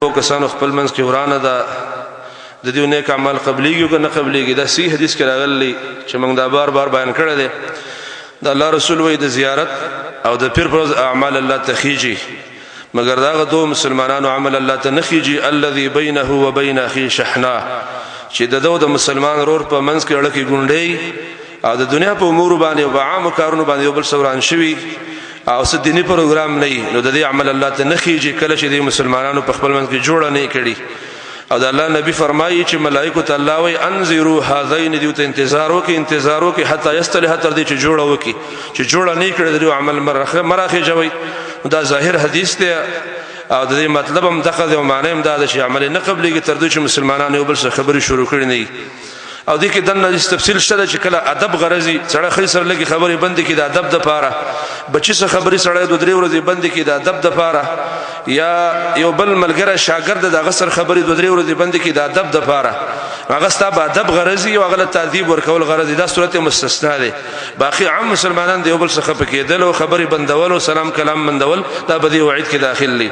کسانو خپل منځ کې ورانه ده د دې نیک عمل قبليږي او نه قبليږي. دا صحیح حدیث کې راغلی چې موږ دا بار بار بیان کړی دی. د الله رسول وایي د زیارت او د پیر پر اعمال الله تخیجي، مگر دا دو مسلمانانو عمل الله ته نخیجي. الذي بينه وبين اخي شحنا، چې د مسلمان رور په منځ کې اړه کې ګونډي او د دنیا په امور باندې او عام کارونو باندې یو بل سوران شوي او څه دینی پروګرام نه، نو د دې عمل الله ته نخیږي کله چې د مسلمانانو په خپل منځ کې جوړه نه کړي. او د الله نبی فرمایي چې ملائکه ته الله وایي انذروا هذین، دیو ته انتظار وکي حتی یصلح، تر دې چې جوړه وکي، چې جوړه نه کړي د عمل مرخه جوړي. دا ظاهر حدیث دی او د دې مطلب هم دغه دی او معنی هم دا چې عمل نه قبليږي تر دې چې مسلمانانو یو بل څه خبري شروع کړي نه. او دې کې دنه تفصیل شته چې کله ادب غرضی سره خې سره لګي خبري بند کې د ادب د پاره، بچی سره خبري سره د درې ورځې بند کې د ادب د پاره، یا یو بل ملګری شاګرد د غسر خبري د درې ورځې بند کې د ادب د پاره، هغه ستاب ادب غرضی او غلط تعذيب ورکول غرضی. دا صورت مستثنا ده. باقي عام مسلمانان د یو بل څخه پکې دل او خبري بندول او سلام کلام بندول دا بدی وعید کې داخلي.